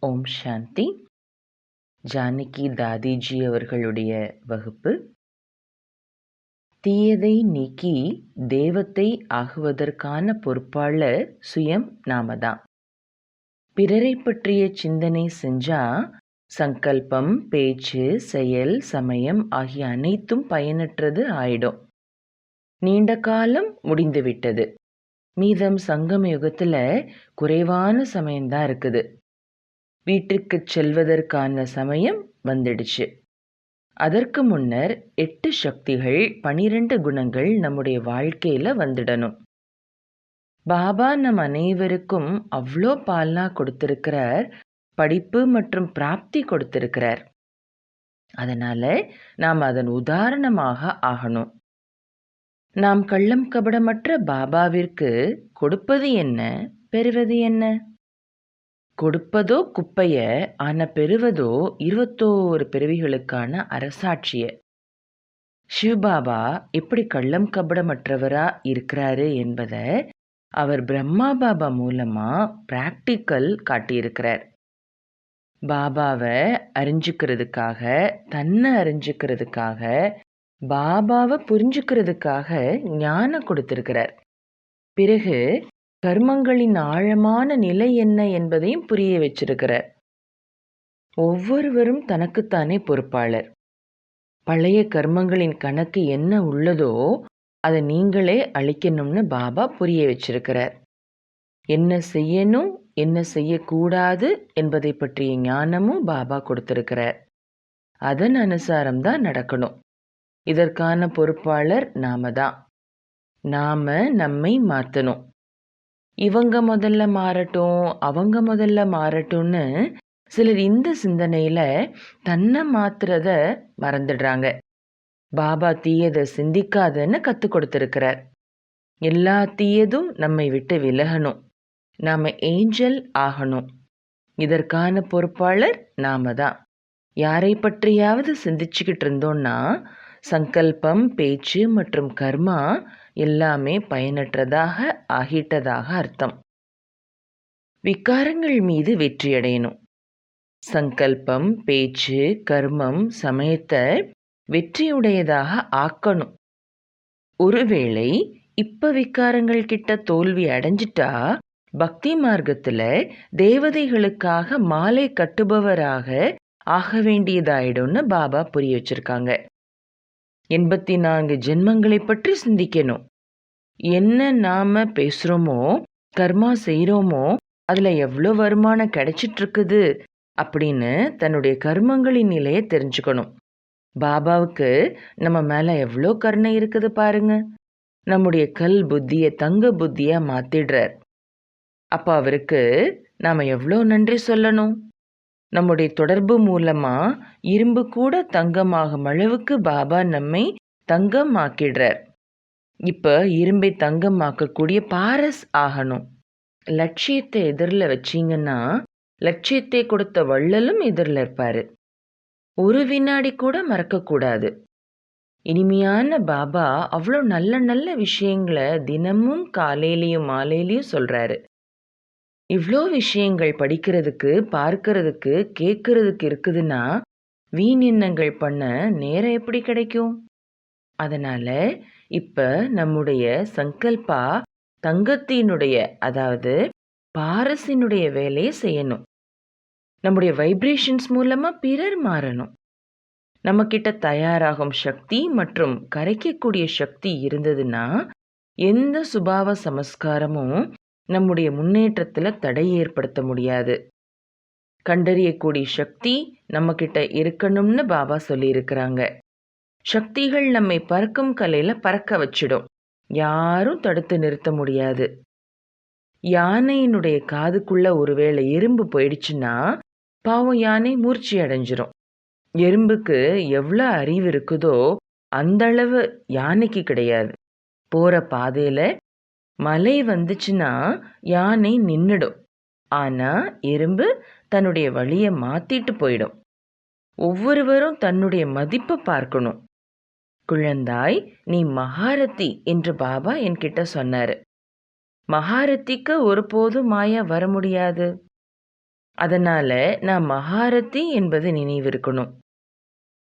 ஓம் சாந்தி. ஜானகி தாதிஜி அவர்களுடைய வகுப்பு. தீயதை நீக்கி தெய்வத்தை ஆகுவதற்கான பொறுப்பாளர் சுயம் நாம தான். பிறரை பற்றிய சிந்தனை செஞ்சா சங்கல்பம், பேச்சு, செயல், சமயம் ஆகிய அனைத்தும் பயனற்றது ஆயிடும். நீண்ட காலம் முடிந்துவிட்டது. மீதம் சங்கம யுகத்துல குறைவான சமயம்தான் இருக்குது. வீட்டுக்குச் செல்வதற்கான சமயம் வந்துடுச்சு. அதற்கு முன்னர் 8 சக்திகள், 12 குணங்கள் நம்முடைய வாழ்க்கையில வந்துடணும். பாபா நம் அனைவருக்கும் அவ்வளோ பால்னா கொடுத்திருக்கிறார், படிப்பு மற்றும் பிராப்தி கொடுத்திருக்கிறார். அதனால நாம் அதன் உதாரணமாக ஆகணும். நாம் கள்ளம் கபடமற்ற பாபாவிற்கு கொடுப்பது என்ன, பெறுவது என்ன? கொடுப்பதோ குப்பைய, ஆன பெறுவதோ 21 பிறவிகளுக்கான அரசாட்சிய. சிவபாபா எப்படி கள்ளம் கபடமற்றவரா இருக்கிறாரு என்பதை அவர் பிரம்மா பாபா மூலமா பிராக்டிக்கல் காட்டியிருக்கிறார். பாபாவை அறிஞ்சுக்கிறதுக்காக, தன்னை அறிஞ்சுக்கிறதுக்காக, பாபாவை புரிஞ்சுக்கிறதுக்காக ஞானம் கொடுத்திருக்கிறார். பிறகு கர்மங்களின் ஆழமான நிலை என்ன என்பதையும் புரிய வச்சிருக்கிறார். ஒவ்வொருவரும் தனக்குத்தானே பொறுப்பாளர். பழைய கர்மங்களின் கணக்கு என்ன உள்ளதோ அதை நீங்களே அழிக்கணும்னு பாபா புரிய வச்சிருக்கிறார். என்ன செய்யணும், என்ன செய்யக்கூடாது என்பதை பற்றிய ஞானமும் பாபா கொடுத்திருக்கிறார். அதன் அனுசாரம்தான் நடக்கணும். இதற்கான பொறுப்பாளர் நாம தான். நாம நம்மை மாற்றணும். இவங்க முதல்ல மாறட்டும், அவங்க முதல்ல மாறட்டும்னு சிலர் இந்த சிந்தனையில தன்னை மாத்துறத மறந்துடுறாங்க. பாபா தீயதை சிந்திக்காதன்னு கற்றுக் கொடுத்திருக்கிறார். எல்லா தீயதும் நம்மை விட்டு விலகணும். நாம ஏஞ்சல் ஆகணும். இதற்கான பொறுப்பாளர் நாம தான். யாரை பற்றியாவது சிந்திச்சுக்கிட்டு இருந்தோம்னா சங்கல்பம், பேச்சு மற்றும் கர்மா எல்லாமே பயனற்றதாக ஆகிட்டதாக அர்த்தம். விகாரங்கள் மீது வெற்றியடையணும். சங்கல்பம், பேச்சு, கர்மம், சமயத்தை வெற்றியுடையதாக ஆக்கணும். ஒருவேளை இப்ப விகாரங்கள் கிட்ட தோல்வி அடைஞ்சிட்டா பக்தி மார்க்கத்துல தேவதைகளுக்காக மாலை கட்டுபவராக ஆக வேண்டியதாயிடும்னு பாபா புரிய வச்சிருக்காங்க. 84 ஜென்மங்களை பற்றி சிந்திக்கணும். என்ன நாம பேசுறோமோ, கர்மா செய்கிறோமோ அதுல எவ்வளோ வருமானம் கிடைச்சிட்டு இருக்குது அப்படின்னு தன்னுடைய கர்மங்களின் நிலையை தெரிஞ்சுக்கணும். பாபாவுக்கு நம்ம மேல எவ்வளோ கருணை இருக்குது பாருங்க. நம்முடைய கல் புத்தியை தங்க புத்தியா மாத்திடுறார். அப்ப அவருக்கு நாம எவ்வளோ நன்றி சொல்லணும். நம்முடைய தொடர்பு மூலமா இரும்பு கூட தங்கமாகும் அளவுக்கு பாபா நம்மை தங்கம் ஆக்கிடுறார். இப்ப இரும்பை தங்கம் ஆக்கக்கூடிய பாரஸ் ஆகணும். லட்சியத்தை எதிரில் வச்சிங்கன்னா லட்சியத்தை கொடுத்த வள்ளலும் எதிரில் இருப்பாரு. ஒரு வினாடி கூட மறக்கக்கூடாது. இனிமையான பாபா அவ்வளோ நல்ல நல்ல விஷயங்களை தினமும் காலையிலையும் மாலையிலையும் சொல்றாரு. இவ்வளோ விஷயங்கள் படிக்கிறதுக்கு, பார்க்கறதுக்கு, கேட்கறதுக்கு இருக்குதுன்னா வீண் எண்ணங்கள் பண்ண நேரம் எப்படி கிடைக்கும்? அதனால இப்ப நம்முடைய சங்கல்பா தங்கத்தினுடைய, அதாவது பாரசினுடைய வேலையை செய்யணும். நம்முடைய வைப்ரேஷன்ஸ் மூலமா பிறர் மாறணும். நம்ம கிட்ட தயாராகும் சக்தி மற்றும் கரைக்கக்கூடிய சக்தி இருந்ததுன்னா எந்த சுபாவ சமஸ்காரமும் நம்முடைய முன்னேற்றத்துல தடை ஏற்படுத்த முடியாது. கண்டறியக்கூடிய சக்தி நம்ம கிட்ட இருக்கணும்னு பாபா சொல்லியிருக்கிறாங்க. சக்திகள் நம்மை பறக்கும் கலையில பறக்க வச்சிடும். யாரும் தடுத்து நிறுத்த முடியாது. யானையினுடைய காதுக்குள்ள ஒருவேளை எறும்பு போயிடுச்சுன்னா பாவம் யானை மூர்ச்சி அடைஞ்சிரும். எறும்புக்கு எவ்வளோ அறிவு இருக்குதோ அந்த அளவு யானைக்கு கிடையாது. போற பாதையில மலை வந்துச்சுன்னா யானை நின்னுடும். ஆனா எறும்பு தன்னுடைய வழியை மாத்திட்டு போயிடும். ஒவ்வொருவரும் தன்னுடைய மதிப்பை பார்க்கணும். குழந்தாய், நீ மகாரதி என்று பாபா என்கிட்ட சொன்னாரு. மகாரதிக்கு ஒருபோதும் மாயா வர முடியாது. அதனால நான் மகாரத்தி என்பது நினைவிருக்கணும்.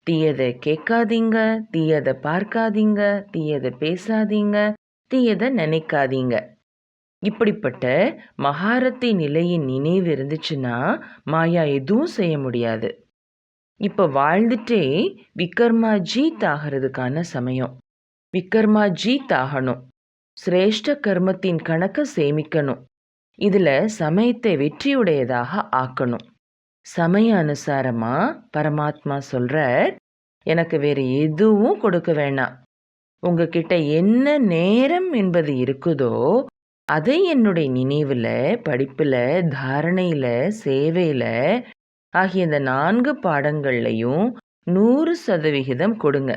தீயதை கேட்காதீங்க, தீயதை பார்க்காதீங்க, தீயதை பேசாதீங்க, தீயதை நினைக்காதீங்க. இப்படிப்பட்ட மகாரத்தி நிலையின் நினைவு இருந்துச்சுன்னா மாயா எதுவும் செய்ய முடியாது. இப்போ வாழ்ந்துட்டே விக்ரமா ஜீத் ஆகிறதுக்கான சமயம். விக்ரமா ஜீத் ஆகணும். சிரேஷ்ட கர்மத்தின் கணக்கை சேமிக்கணும். இதில் சமயத்தை வெற்றியுடையதாக ஆக்கணும். சமய அனுசாரமா பரமாத்மா சொல்றார், எனக்கு வேறு எதுவும் கொடுக்க வேணாம். உங்ககிட்ட என்ன நேரம் என்பது இருக்குதோ அதை என்னுடைய நினைவில், படிப்பில், தாரணையில், சேவையில் ஆகிய இந்த 4 பாடங்கள்லையும் 100% கொடுங்க.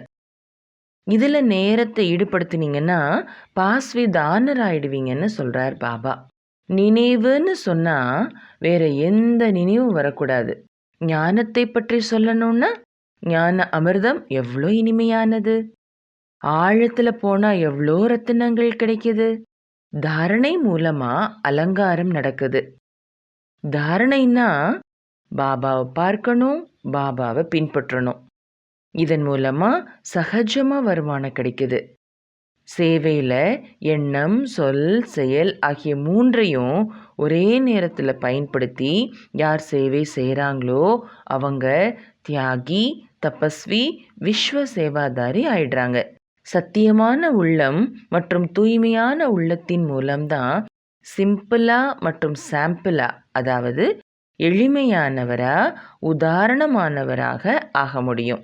இதில் நேரத்தை ஈடுபடுத்தினீங்கன்னா பாஸ்விதானர் ஆயிடுவீங்கன்னு சொல்கிறார் பாபா. நினைவுன்னு சொன்னால் வேற எந்த நினைவும் வரக்கூடாது. ஞானத்தை பற்றி சொல்லணும்னா ஞான அமிர்தம் எவ்வளோ இனிமையானது. ஆழத்தில் போனால் எவ்வளோ ரத்தினங்கள் கிடைக்குது. தாரணை மூலமாக அலங்காரம் நடக்குது. தாரணைன்னா பாபாவை பார்க்கணும், பாபாவை பின்பற்றணும். இதன் மூலமாக சகஜமாக வருமானம் கிடைக்குது. சேவையில் எண்ணம், சொல், செயல் ஆகிய 3ஐயும் ஒரே நேரத்தில் பயன்படுத்தி யார் சேவை செய்கிறாங்களோ அவங்க தியாகி, தபஸ்வி, விஸ்வ சேவாதாரி ஆயிடுறாங்க. சத்தியமான உள்ளம் மற்றும் தூய்மையான உள்ளத்தின் மூலம்தான் சிம்பிளா மற்றும் சாம்பிளா, அதாவது எளிமையானவரா, உதாரணமானவராக ஆக முடியும்.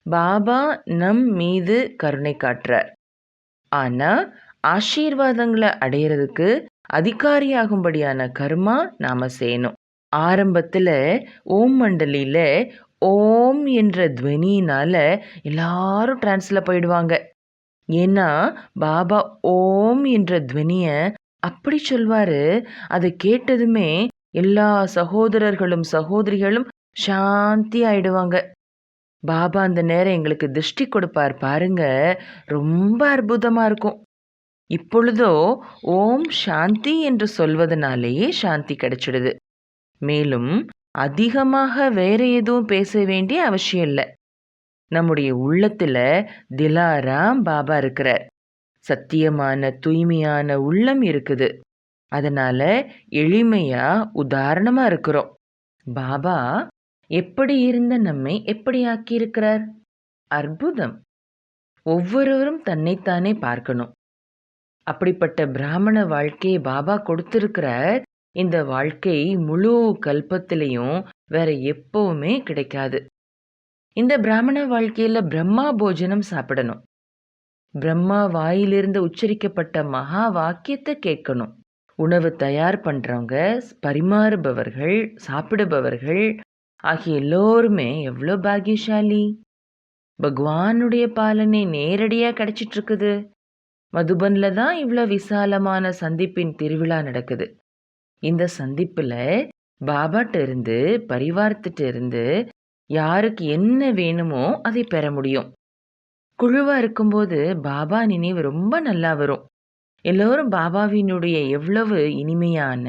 பாபா நம் மீது கருணை காட்டுறார். ஆனால் ஆசீர்வாதங்களை அடையிறதுக்கு அதிகாரியாகும்படியான கர்மா நாம் செய்யணும். ஆரம்பத்தில் ஓம் மண்டலியில் ஓம் என்ற துவனியினால் எல்லாரும் டிரான்ஸில் போயிடுவாங்க. ஏன்னா பாபா ஓம் என்ற துவனியை அப்படி சொல்வார். அதை கேட்டதுமே எல்லா சகோதரர்களும் சகோதரிகளும் சாந்தி ஆயிடுவாங்க. பாபா அந்த நேரம் எங்களுக்கு திருஷ்டி கொடுப்பார் பாருங்க, ரொம்ப அற்புதமாக இருக்கும். இப்பொழுதோ ஓம் சாந்தி என்று சொல்வதனாலேயே சாந்தி கிடைச்சிடுது. மேலும் அதிகமாக வேற எதுவும் பேச வேண்டிய அவசியம் இல்லை. நம்முடைய உள்ளத்தில் திலாராம் பாபா இருக்கிறார். சத்தியமான தூய்மையான உள்ளம் இருக்குது. அதனால எளிமையா உதாரணமாக இருக்கிறோம். பாபா எப்படி இருந்த நம்மை எப்படி ஆக்கியிருக்கிறார்? அற்புதம். ஒவ்வொருவரும் தன்னைத்தானே பார்க்கணும். அப்படிப்பட்ட பிராமண வாழ்க்கையை பாபா கொடுத்திருக்கிறார். இந்த வாழ்க்கை முழு கல்பத்திலையும் வேற எப்பவுமே கிடைக்காது. இந்த பிராமண வாழ்க்கையில பிரம்மா போஜனம் சாப்பிடணும். பிரம்மா வாயிலிருந்து உச்சரிக்கப்பட்ட மகா வாக்கியத்தை கேட்கணும். உணவு தயார் பண்றவங்க, பரிமாறுபவர்கள், சாப்பிடுபவர்கள் ஆகிய எல்லோருமே எவ்வளோ பாக்கியசாலி. பகவானுடைய பாலனை நேரடியாக கிடைச்சிட்டு இருக்குது. மதுபனில் தான் இவ்வளோ விசாலமான சந்திப்பின் திருவிழா நடக்குது. இந்த சந்திப்பில் பாபாட்ட இருந்து, பரிவாரத்திட்ட இருந்து யாருக்கு என்ன வேணுமோ அதை பெற முடியும். குழுவாக இருக்கும்போது பாபா நினைவு ரொம்ப நல்லா வரும். எல்லோரும் பாபாவினுடைய எவ்வளவு இனிமையான,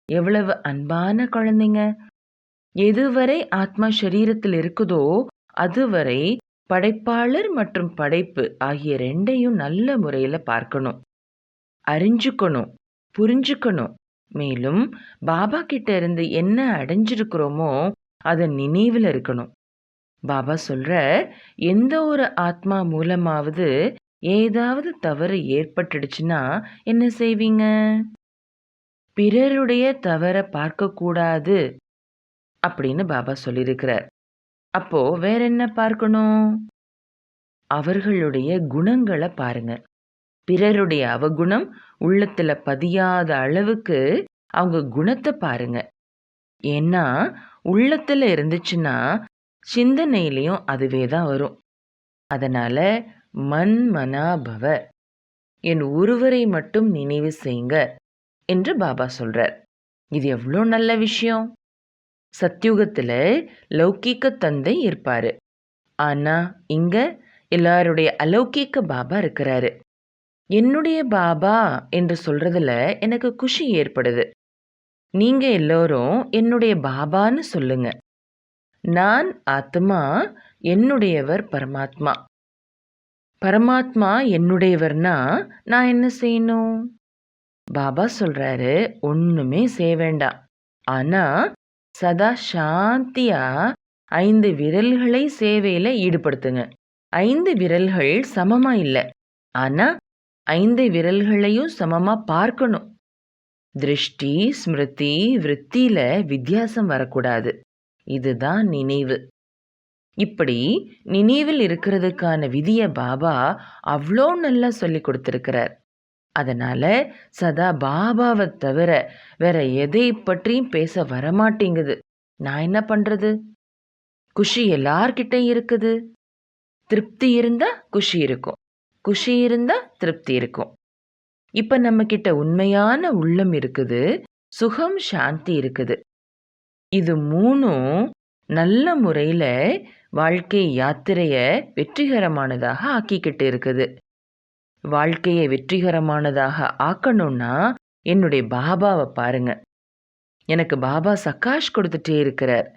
எவ்வளவு அன்பான குழந்தைங்க. எதுவரை ஆத்மா சரீரத்தில் இருக்குதோ அதுவரை படைப்பாளர் மற்றும் படைப்பு ஆகிய 2ஐயும் நல்ல முறையில் பார்க்கணும், அறிஞ்சுக்கணும், புரிஞ்சுக்கணும். மேலும் பாபா கிட்ட இருந்து என்ன அடைஞ்சிருக்கிறோமோ அதன் நினைவில் இருக்கணும். பாபா சொல்ற, எந்த ஒரு ஆத்மா மூலமாவது ஏதாவது தவறு ஏற்பட்டுடுச்சுன்னா என்ன செய்வீங்க? பிறருடைய தவறை பார்க்கக்கூடாது அப்படின்னு பாபா சொல்லியிருக்கிறார். அப்போ வேற என்ன பார்க்கணும்? அவர்களுடைய குணங்களை பாருங்க. பிறருடைய அவகுணம் உள்ளத்துல பதியாத அளவுக்கு அவங்க குணத்தை பாருங்க. ஏன்னா உள்ளத்துல இருந்துச்சுன்னா சிந்தனையிலையும் அதுவே தான் வரும். அதனால மன்மனாபவ, என் ஒருவரை மட்டும் நினைவு செய்யுங்க என்று பாபா சொல்றார். இது எவ்வளோ நல்ல விஷயம். சத்யுகத்துல லௌகீக தந்தை இருப்பாரு. ஆனா இங்க எல்லாருடைய அலௌகீக பாபா இருக்கிறாரு. என்னுடைய பாபா என்று சொல்றதுல எனக்கு குஷி ஏற்படுது. நீங்க எல்லோரும் என்னுடைய பாபான்னு சொல்லுங்க. நான் ஆத்மா, என்னுடையவர் பரமாத்மா. பரமாத்மா என்னுடையவர்னா நான் என்ன செய்யணும்? பாபா சொல்றாரு, ஒண்ணுமே செய்ய வேண்டாம். ஆனா சதா சாந்தியா 5 விரல்களை சேவையில ஈடுபடுத்துங்க. 5 விரல்கள் சமமா இல்ல. ஆனா 5 விரல்களையும் சமமா பார்க்கணும். திருஷ்டி, ஸ்மிருதி, விருத்தியில வித்தியாசம் வரக்கூடாது. இதுதான் நினைவு. இப்படி நினைவில் இருக்கிறதுக்கான விதிய பாபா அவ்ளோ நல்லா சொல்லிக் கொடுத்திருக்கிறார். அதனால சதா பாபாவை தவிர வேற எதை பற்றியும் பேச வரமாட்டேங்குது. நான் என்ன பண்றது? குஷி எல்லார்கிட்டயும் இருக்குது. திருப்தி இருந்தா குஷி இருக்கும். குஷி இருந்தா திருப்தி இருக்கும். இப்ப நம்ம கிட்ட உண்மையான உள்ளம் இருக்குது. சுகம், சாந்தி இருக்குது. இது 3ம் நல்ல முறையில வாழ்க்கை யாத்திரைய வெற்றிகரமானதாக ஆக்கிக்கிட்டு இருக்குது. வாழ்க்கையை வெற்றிகரமானதாக ஆக்கணும்னா என்னுடைய பாபாவை பாருங்க. எனக்கு பாபா சக்காஷ் கொடுத்துட்டே இருக்கிறார்.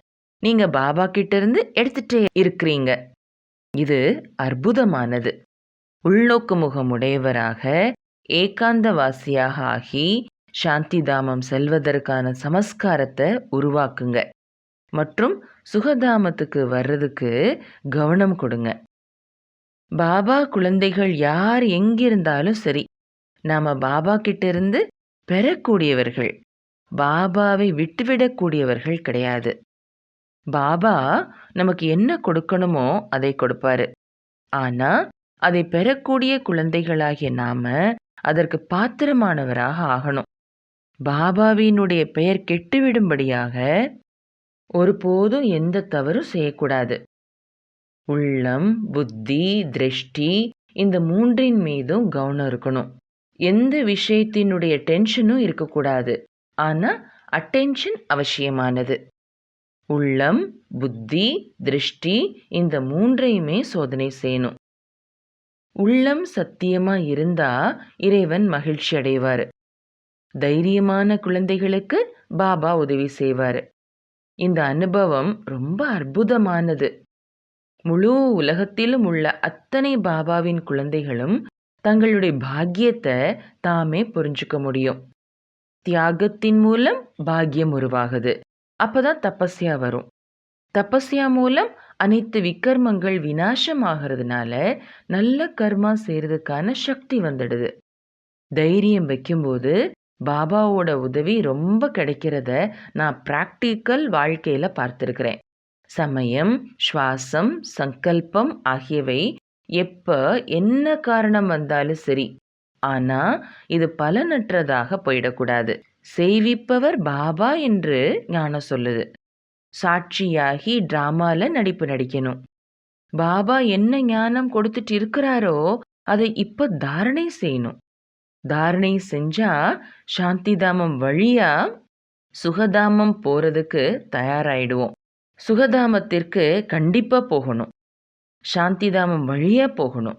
நீங்க பாபா கிட்ட இருந்து எடுத்துட்டே இருக்கிறீங்க. இது அற்புதமானது. உள்நோக்கு முகமுடையவராக ஏகாந்தவாசியாக ஆகி சாந்தி தாமம் செல்வதற்கான சமஸ்காரத்தை உருவாக்குங்க. மற்றும் சுகதாமத்துக்கு வர்றதுக்கு கவனம் கொடுங்க. பாபா குழந்தைகள் யார் எங்கிருந்தாலும் சரி, நாம பாபா கிட்ட இருந்து பெறக்கூடியவர்கள். பாபாவை விட்டுவிடக்கூடியவர்கள் கிடையாது. பாபா நமக்கு என்ன கொடுக்கணுமோ அதை கொடுப்பாரு. ஆனா அதை பெறக்கூடிய குழந்தைகளாகிய நாம அதற்கு பாத்திரமானவராக ஆகணும். பாபாவினுடைய பெயர் கெட்டுவிடும்படியாக ஒருபோதும் எந்த தவறும் செய்யக்கூடாது. உள்ளம், புத்தி, திருஷ்டி இந்த 3ன் மீதும் கவனம் இருக்கணும். எந்த விஷயத்தினுடைய டென்ஷனும் இருக்கக்கூடாது. ஆனா அட்டென்ஷன் அவசியமானது. உள்ளம், புத்தி, திருஷ்டி இந்த 3ஐயுமே சோதனை செய்யணும். உள்ளம் சத்தியமா இருந்தா இறைவன் மகிழ்ச்சி அடைவாரு. தைரியமான குழந்தைகளுக்கு பாபா உதவி செய்வாரு. இந்த அனுபவம் ரொம்ப அற்புதமானது. முழு உலகத்திலும் உள்ள அத்தனை பாபாவின் குழந்தைகளும் தங்களுடைய பாக்கியத்தை தாமே புரிஞ்சுக்க முடியும். தியாகத்தின் மூலம் பாக்கியம் உருவாகுது. அப்பதான் தபஸ்யா வரும். தபஸ்யா மூலம் அனைத்து விக்கர்மங்கள் விநாசமாகிறதுனால நல்ல கர்மா செய்யறதுக்கான சக்தி வந்துடுது. தைரியம் வைக்கும்போது பாபாவோட உதவி ரொம்ப கிடைக்கிறத நான் பிராக்டிக்கல் வாழ்க்கையில பார்த்திருக்கிறேன். சமயம், சுவாசம், சங்கல்பம் ஆகியவை எப்ப என்ன காரணம் வந்தாலும் சரி. ஆனா இது பலனற்றதாக போயிடக்கூடாது. செய்விப்பவர் பாபா என்று ஞானம் சொல்லுது. சாட்சியாகி டிராமால நடிப்பு நடிக்கணும். பாபா என்ன ஞானம் கொடுத்துட்டு இருக்கிறாரோ அதை இப்ப தாரணை செய்யணும். தாரணை செஞ்சா சாந்திதாமம் வழியா சுகதாமம் போறதுக்கு தயாராயிடுவோம். சுகதாமத்திற்கு கண்டிப்பா போகணும். சாந்திதாமம் வழியா போகணும்.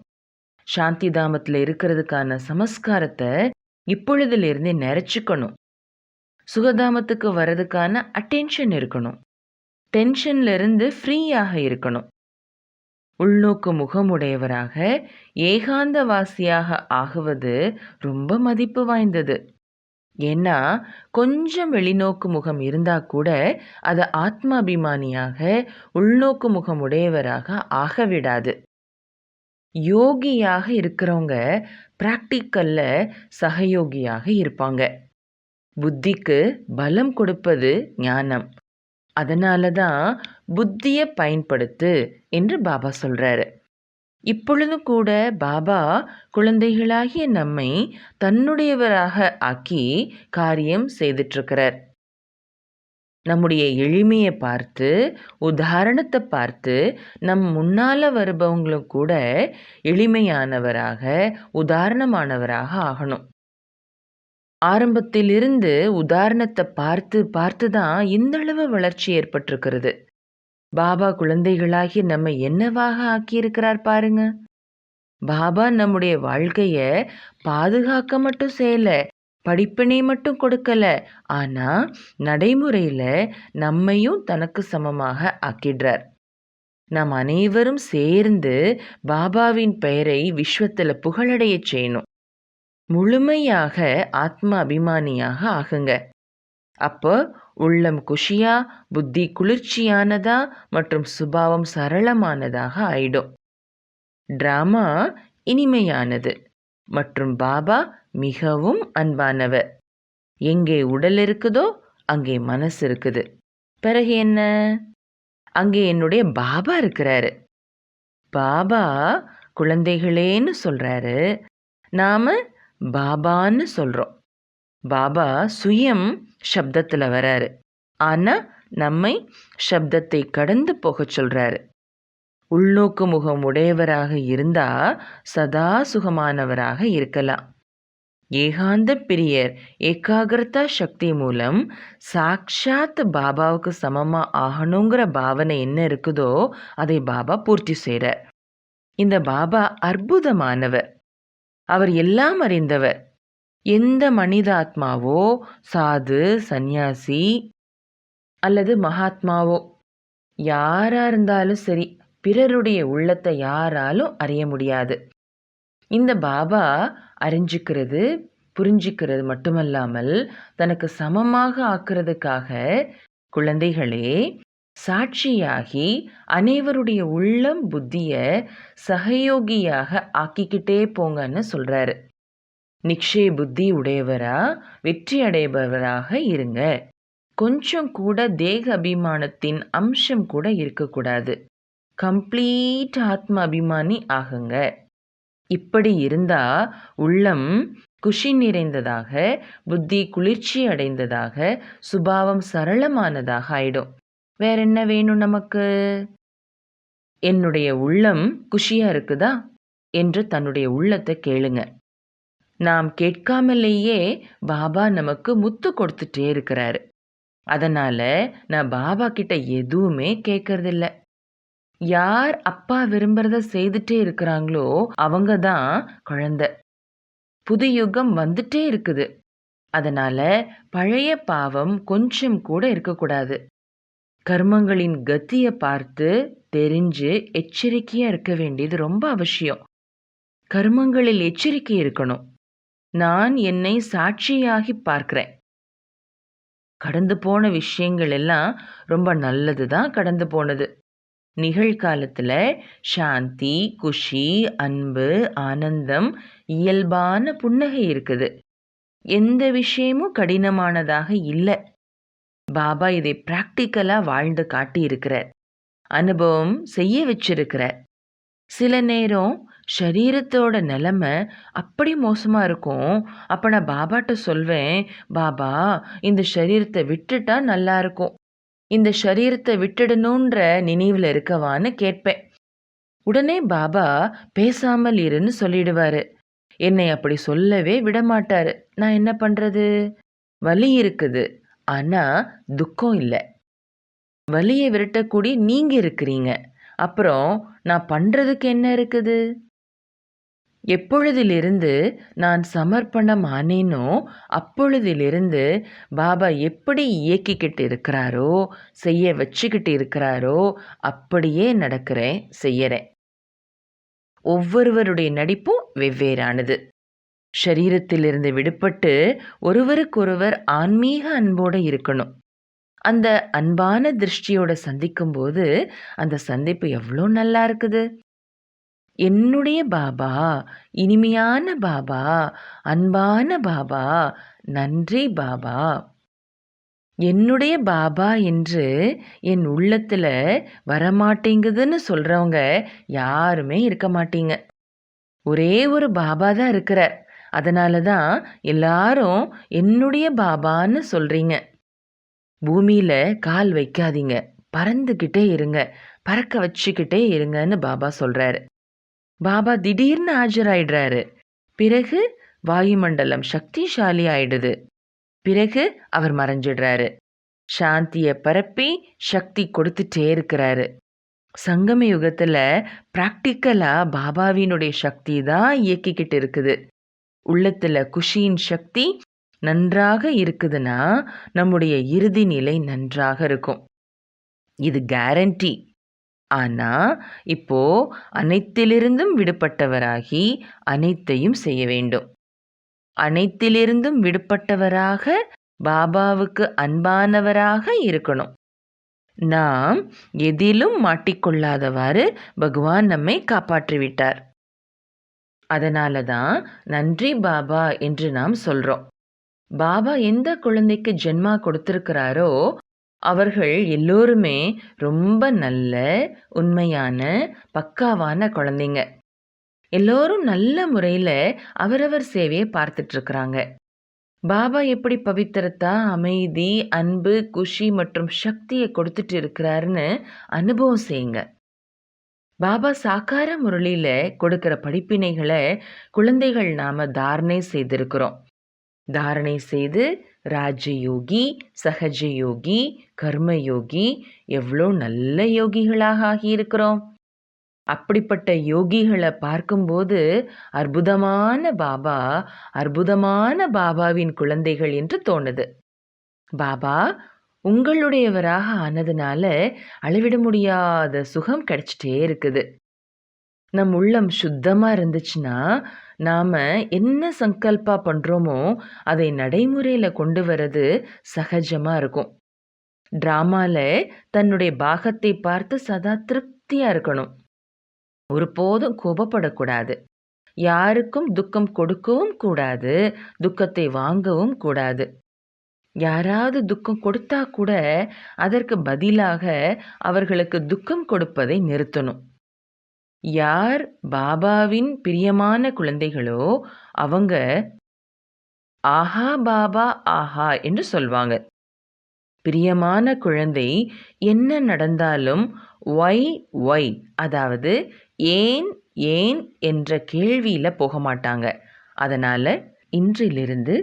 சாந்திதாமத்துல இருக்கிறதுக்கான சமஸ்காரத்தை இப்பொழுதிலிருந்தே நிறைச்சுக்கணும். சுகதாமத்துக்கு வர்றதுக்கான அட்டென்ஷன் இருக்கணும். டென்ஷன்ல இருந்து ஃப்ரீயாக இருக்கணும். உள்நோக்கு முகமுடையவராக ஏகாந்தவாசியாக ஆகுவது ரொம்ப மதிப்பு வாய்ந்தது. ஏன்னா கொஞ்சம் வெளிநோக்கு முகம் இருந்தா கூட அதை ஆத்மாபிமானியாக உள்நோக்கு முகமுடையவராக ஆகவிடாது. யோகியாக இருக்கிறவங்க பிராக்டிக்கல்ல சகயோகியாக இருப்பாங்க. புத்திக்கு பலம் கொடுப்பது ஞானம். அதனால தான் புத்திய பயன்படுத்து என்று பாபா சொல்றாரு. இப்பொழுது கூட பாபா குழந்தைகளாகிய நம்மை தன்னுடையவராக ஆக்கி காரியம் செய்துட்டு இருக்கிறார். நம்முடைய எளிமையை பார்த்து, உதாரணத்தை பார்த்து நம் முன்னால வருபவங்களும் கூட எளிமையானவராக, உதாரணமானவராக ஆகணும். ஆரம்பத்திலிருந்து உதாரணத்தை பார்த்து பார்த்து தான் இந்தளவு வளர்ச்சி ஏற்பட்டிருக்கிறது. பாபா குழந்தைகளாகி நம்மை என்னவாக ஆக்கியிருக்கிறார் பாருங்க. பாபா நம்முடைய வாழ்க்கைய பாதுகாக்க மட்டும் செய்யல, படிப்பினை மட்டும் கொடுக்கல, ஆனா நடைமுறையில நம்மையும் தனக்கு சமமாக ஆக்கிடுறார். நாம் அனைவரும் சேர்ந்து பாபாவின் பெயரை விஸ்வத்துல புகழடைய செய்யணும். முழுமையாக ஆத்ம அபிமானியாக ஆகுங்க. அப்போ உள்ளம் குஷியா, புத்தி குளிர்ச்சியானதா மற்றும் சுபாவம் சரளமானதாக ஆயிடும். டிராமா இனிமையானது மற்றும் பாபா மிகவும் அன்பானவர். எங்கே உடல் இருக்குதோ அங்கே மனசு இருக்குது. பிறகு என்ன? அங்கே என்னுடைய பாபா இருக்கிறாரு. பாபா குழந்தைகளேன்னு சொல்றாரு. நாம பாபான்னு சொல்றோம். பாபா சுயம் சப்தத்துல வராரு. ஆனா நம்மை சப்தத்தை கடந்து போகச் சொல்றாரு. உள்நோக்கு முகம் உடையவராக இருந்தா சதா சுகமானவராக இருக்கலாம். ஏகாந்த பிரியர் ஏகாகிரதா சக்தி மூலம் சாக்ஷாத் பாபாவுக்கு சமமா ஆகணுங்கிற பாவனை என்ன இருக்குதோ அதை பாபா பூர்த்தி செய்றார். இந்த பாபா அற்புதமானவர். அவர் எல்லாம் அறிந்தவர். எந்த மனிதாத்மாவோ, சாது, சந்நியாசி அல்லது மகாத்மாவோ யாரா இருந்தாலும் சரி, பிறருடைய உள்ளத்தை யாராலும் அறிய முடியாது. இந்த பாபா அறிஞ்சிக்கிறது, புரிஞ்சிக்கிறது மட்டுமல்லாமல் தனக்கு சமமாக ஆக்குறதுக்காக குழந்தைகளே சாட்சியாகி அனைவருடைய உள்ளம் புத்திய சகயோகியாக ஆக்கிக்கிட்டே போங்கன்னு சொல்றாரு. நிச்சய புத்தி உடையவரா வெற்றி அடைபவராக இருங்க. கொஞ்சம் கூட தேக அபிமானத்தின் அம்சம் கூட இருக்கக்கூடாது. கம்ப்ளீட் ஆத்ம அபிமானி ஆகுங்க. இப்படி இருந்தா உள்ளம் குஷி நிறைந்ததாக, புத்தி குளிர்ச்சி அடைந்ததாக, சுபாவம் சரளமானதாக ஆயிடும். வேற என்ன வேணும் நமக்கு? என்னுடைய உள்ளம் குஷியா இருக்குதா என்று தன்னுடைய உள்ளத்தை கேளுங்க. நாம் கேட்காமலேயே பாபா நமக்கு முத்து கொடுத்துட்டே இருக்கிறாரு. அதனால நான் பாபா கிட்ட எதுவுமே கேட்கறதில்ல. யார் அப்பா விரும்புறத செய்துட்டே இருக்கிறாங்களோ அவங்க தான் குழந்தை. புது யுகம் வந்துட்டே இருக்குது. அதனால பழைய பாவம் கொஞ்சம் கூட இருக்கக்கூடாது. கர்மங்களின் கத்திய பார்த்து தெரிஞ்சு எச்சரிக்கையா இருக்க வேண்டியது ரொம்ப அவசியம். கர்மங்களில் எச்சரிக்கை இருக்கணும். நான் என்னை சாட்சியாகி பார்க்கிறேன். கடந்து போன விஷயங்கள் எல்லாம் ரொம்ப நல்லது தான் கடந்து போனது. நிகழ்காலத்துல சாந்தி, குஷி, அன்பு, ஆனந்தம், இயல்பான புன்னகை இருக்குது. எந்த விஷயமும் கடினமானதாக இல்லை. பாபா இதை பிராக்டிக்கலா வாழ்ந்து காட்டி இருக்கிறார். அனுபவம் செய்ய வச்சிருக்கிறார். சில நேரம் சரீரத்தோட நிலைமை அப்படி மோசமா இருக்கும். அப்ப நான் பாபாட்ட சொல்வேன், பாபா இந்த சரீரத்தை விட்டுட்டா நல்லா இருக்கும். இந்த சரீரத்தை விட்டுடணுன்ற நினைவுல இருக்கவான்னு கேட்பேன். உடனே பாபா பேசாமல் இருன்னு சொல்லிடுவாரு. என்னை அப்படி சொல்லவே விடமாட்டாரு. நான் என்ன பண்றது? வலி இருக்குது, ஆனா துக்கம் இல்லை. வலியை விரட்டக்கூடிய நீங்க இருக்கிறீங்க. அப்புறம் நான் பண்றதுக்கு என்ன இருக்குது? எப்பொழுதிலிருந்து நான் சமர்ப்பணம் ஆனேனோ அப்பொழுதிலிருந்து பாபா எப்படி இயக்கிக்கிட்டு இருக்கிறாரோ, செய்ய வச்சுக்கிட்டு இருக்கிறாரோ அப்படியே நடக்கிறேன், செய்யறேன். ஒவ்வொருவருடைய நடிப்பும் வெவ்வேறானது. ஷரீரத்திலிருந்து விடுபட்டு ஒருவருக்கொருவர் ஆன்மீக அன்போடு இருக்கணும். அந்த அன்பான திருஷ்டியோட சந்திக்கும் போது அந்த சந்திப்பு எவ்வளோ நல்லா இருக்குது. என்னுடைய பாபா, இனிமையான பாபா, அன்பான பாபா, நன்றி பாபா. என்னுடைய பாபா என்று என் உள்ளத்துல வரமாட்டேங்குதுன்னு சொல்றவங்க யாருமே இருக்க மாட்டீங்க. ஒரே ஒரு பாபா தான் இருக்கிறார். அதனால தான் எல்லாரும் என்னுடைய பாபான்னு சொல்றீங்க. பூமியில கால் வைக்காதீங்க, பறந்துக்கிட்டே இருங்க, பறக்க வச்சுக்கிட்டே இருங்கன்னு பாபா சொல்றாரு. பாபா திடீர்னு ஆஜராயிடுறாரு. பிறகு வாயுமண்டலம் சக்திசாலி ஆயிடுது. பிறகு அவர் மறைஞ்சிடுறாரு. சாந்திய பரப்பி சக்தி கொடுத்துட்டே இருக்கிறாரு. சங்கம யுகத்துல பிராக்டிக்கலா பாபாவினுடைய சக்தி தான் இயக்கிக்கிட்டு இருக்குது. உள்ளத்துல குஷியின் சக்தி நன்றாக இருக்குதுன்னா நம்முடைய இறுதி நிலை நன்றாக இருக்கும். இது கேரண்டி. ஆனா இப்போ அனைத்திலிருந்தும் விடுபட்டவராகி அனைத்தையும் செய்ய வேண்டும். அனைத்திலிருந்தும் விடுபட்டவராக பாபாவுக்கு அன்பானவராக இருக்கணும். நாம் எதிலும் மாட்டிக்கொள்ளாதவாறு பகவான் நம்மை காப்பாற்றிவிட்டார். அதனால தான் நன்றி பாபா என்று நாம் சொல்றோம். பாபா எந்த குழந்தைக்கு ஜென்மா கொடுத்திருக்கிறாரோ அவர்கள் எல்லோருமே ரொம்ப நல்ல, உண்மையான, பக்காவான குழந்தைங்க. எல்லோரும் நல்ல முறையில் அவரவர் சேவையை பார்த்துட்டு இருக்கிறாங்க. பாபா எப்படி பவித்திரத்தா, அமைதி, அன்பு, குஷி மற்றும் சக்தியை கொடுத்துட்டு இருக்கிறாருன்னு அனுபவம் செய்யுங்க. பாபா சாக்கார முரளியில் கொடுக்கிற படிப்பினைகளை குழந்தைகள் நாம தாரணை செய்திருக்கிறோம். தாரணை செய்து ராஜயோகி, சகஜயோகி, கர்மயோகி, எவ்வளோ நல்ல யோகிகளாக ஆகியிருக்கிறோம். அப்படிப்பட்ட யோகிகளை பார்க்கும்போது அற்புதமான பாபா, அற்புதமான பாபாவின் குழந்தைகள் என்று தோணுது. பாபா உங்களுடையவராக ஆனதுனால அளவிட முடியாத சுகம் கிடைச்சிட்டே இருக்குது. நம் உள்ளம் சுத்தமாக இருந்துச்சுன்னா நாம் என்ன சங்கல்பா பண்ணுறோமோ அதை நடைமுறையில் கொண்டு வர்றது சகஜமாக இருக்கும். ட்ராமாவில் தன்னுடைய பாகத்தை பார்த்து சதா திருப்தியாக இருக்கணும். ஒருபோதும் கோபப்படக்கூடாது. யாருக்கும் துக்கம் கொடுக்கவும் கூடாது, துக்கத்தை வாங்கவும் கூடாது. யாராவது துக்கம் கொடுத்தா கூட அதற்கு பதிலாக அவர்களுக்கு துக்கம் கொடுப்பதை நிறுத்தணும். யார் பாபாவின் பிரியமான குழந்தைகளோ அவங்க ஆஹா பாபா ஆஹா என்று சொல்வாங்க. பிரியமான குழந்தை என்ன நடந்தாலும் ஒய் அதாவது ஏன் ஏன் என்ற கேள்வியில் போக மாட்டாங்க. அதனால் இன்றிலிருந்து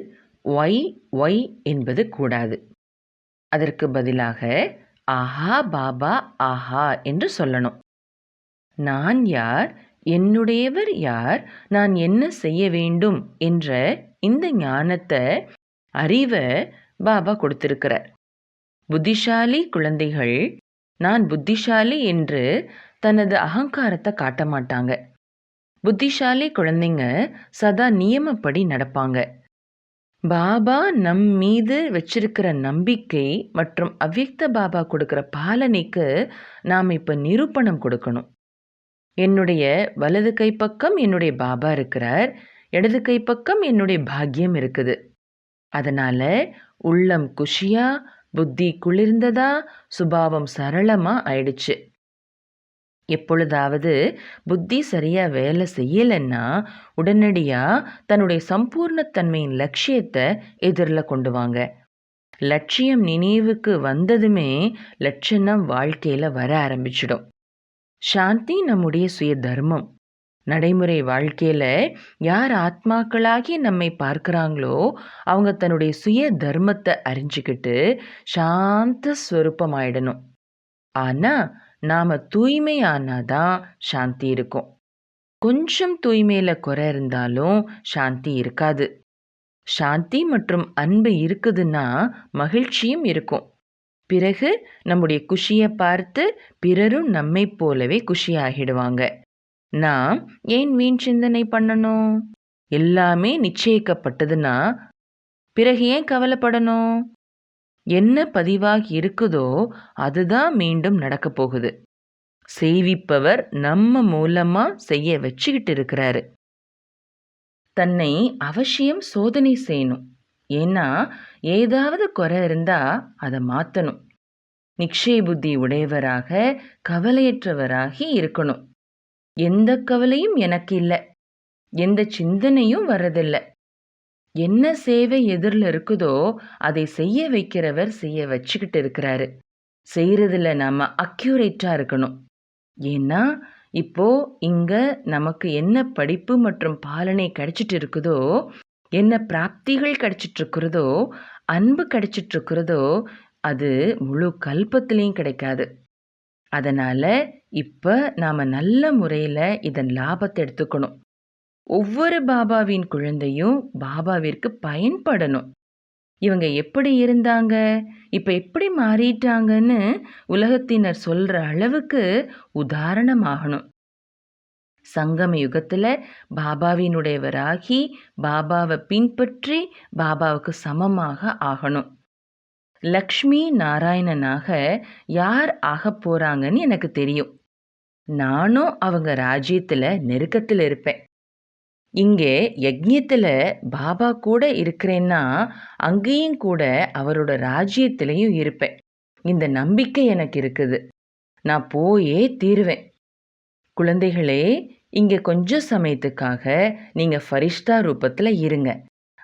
ஒய் என்பது கூடாது. அதற்கு பதிலாக ஆஹா பாபா ஆஹா என்று சொல்லணும். நான் யார், என்னுடையவர் யார், நான் என்ன செய்ய வேண்டும் என்ற இந்த ஞானத்தை, அறிவை பாபா கொடுத்திருக்கிறார். புத்திசாலி குழந்தைகள் நான் புத்திசாலி என்று தனது அகங்காரத்தை காட்ட மாட்டாங்க. புத்திசாலி குழந்தைங்க சதா நியமப்படி நடப்பாங்க. பாபா நம் மீது வச்சிருக்கிற நம்பிக்கை மற்றும் அவ்யக்த பாபா கொடுக்கிற பாலனைக்கு நாம் இப்போ நிரூபணம் கொடுக்கணும். என்னுடைய வலது கைப்பக்கம் என்னுடைய பாபா இருக்கிறார், இடது கைப்பக்கம் என்னுடைய பாக்கியம் இருக்குது. அதனால உள்ளம் குஷியா, புத்தி குளிர்ந்ததா, சுபாவம் சரளமா ஆயிடுச்சு. எப்பொழுதாவது புத்தி சரியா வேலை செய்யலைன்னா உடனடியா தன்னுடைய சம்பூர்ணத்தன்மையின் லட்சியத்தை எதிரில் கொண்டு வாங்க. லட்சியம் நினைவுக்கு வந்ததுமே லட்சணம் வாழ்க்கையில வர ஆரம்பிச்சிடும். சாந்தி நம்முடைய சுய தர்மம். நடைமுறை வாழ்க்கையில யார் ஆத்மாக்களாகி நம்மை பார்க்கிறாங்களோ அவங்க தன்னுடைய சுய தர்மத்தை அறிஞ்சுக்கிட்டு சாந்த ஸ்வரூபமாயிடணும். ஆனா நாம தூய்மையானாதான் சாந்தி இருக்கும். கொஞ்சம் தூய்மையில குறை இருந்தாலும் சாந்தி இருக்காது. சாந்தி மற்றும் அன்பு இருக்குதுன்னா மகிழ்ச்சியும் இருக்கும். பிறகு நம்முடைய குஷியை பார்த்து பிறரும் நம்மை போலவே குஷியாகிடுவாங்க. நாம் ஏன் வீண் சிந்தனை பண்ணணும்? எல்லாமே நிச்சயிக்கப்பட்டதுன்னா பிறகு ஏன் கவலைப்படணும்? என்ன பதிவாகி இருக்குதோ அதுதான் மீண்டும் நடக்க போகுது. செய்விப்பவர் நம்ம மூலமா செய்ய வச்சுக்கிட்டு இருக்கிறாரு. தன்னை அவசியம் சோதனை செய்யணும். ஏன்னா ஏதாவது குறை இருந்தா அதை மாற்றணும். நிச்சய புத்தி உடையவராக கவலையற்றவராகி இருக்கணும். எந்த கவலையும் எனக்கு இல்லை, எந்த சிந்தனையும் வர்றதில்லை. என்ன சேவை எதிரில் இருக்குதோ அதை செய்ய வைக்கிறவர் செய்ய வச்சுக்கிட்டு இருக்கிறாரு. செய்கிறதுல நாம் அக்யூரேட்டாக இருக்கணும். ஏன்னா இப்போ இங்கே நமக்கு என்ன படிப்பு மற்றும் பாலனை கிடைச்சிட்டு இருக்குதோ, என்ன பிராப்திகள் கிடைச்சிட்டு இருக்கிறதோ, அன்பு கிடைச்சிட்டு இருக்கிறதோ அது முழு கல்பத்திலையும் கிடைக்காது. அதனால் இப்போ நாம் நல்ல முறையில் இதன் லாபத்தை எடுத்துக்கணும். ஒவ்வொரு பாபாவின் குழந்தையும் பாபாவிற்கு பயன்படணும். இவங்க எப்படி இருந்தாங்க, இப்ப எப்படி மாறிட்டாங்கன்னு உலகத்தினர் சொல்ற அளவுக்கு உதாரணமாகணும். சங்கம யுகத்துல பாபாவினுடையவராகி, பாபாவை பின்பற்றி, பாபாவுக்கு சமமாக ஆகணும். லக்ஷ்மி நாராயணனாக யார் ஆகப் போறாங்கன்னு எனக்கு தெரியும். நானும் அவங்க ராஜ்யத்துல நெருக்கத்துல இருப்பேன். இங்கே யஜ்ஞத்துல பாபா கூட இருக்கிறேன்னா, அங்கேயும் கூட அவரோட ராஜ்யத்திலையும் இருப்பேன். இந்த நம்பிக்கை எனக்கு இருக்குது. நான் போயே தீருவேன். குழந்தைகளே, இங்க கொஞ்ச சமயத்துக்காக நீங்க ஃபரிஷ்தா ரூபத்துல இருங்க.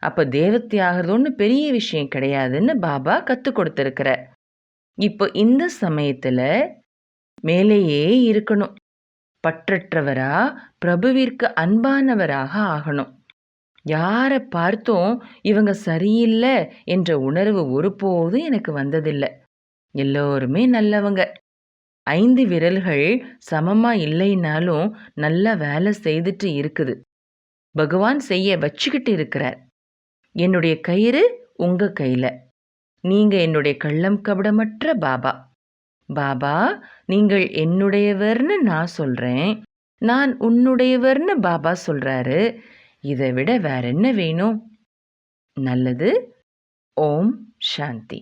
அப்ப தேவத்தை ஆகிறது ஒன்றும் பெரிய விஷயம் கிடையாதுன்னு பாபா கற்றுக் கொடுத்துருக்கிறார். இப்போ இந்த சமயத்துல மேலேயே இருக்கணும். பற்றற்றவரா, பிரபுவிற்கு அன்பானவராக ஆகணும். யாரை பார்த்தும் இவங்க சரியில்லை என்ற உணர்வு ஒருபோதும் எனக்கு வந்ததில்லை. எல்லோருமே நல்லவங்க. 5 விரல்கள் சமமா இல்லைனாலும் நல்ல வேலை செய்துட்டு இருக்குது. பகவான் செய்ய வச்சுக்கிட்டு இருக்கிறார். என்னுடைய கயிறு உங்க கையில. நீங்க என்னுடைய கள்ளம் கபடமற்ற பாபா. பாபா, நீங்கள் என்னுடையவர்னு நான் சொல்றேன். நான் உன்னுடையவர்னு பாபா சொல்றாரு. இதை விட வேற என்ன வேணும்? நல்லது. ஓம் சாந்தி.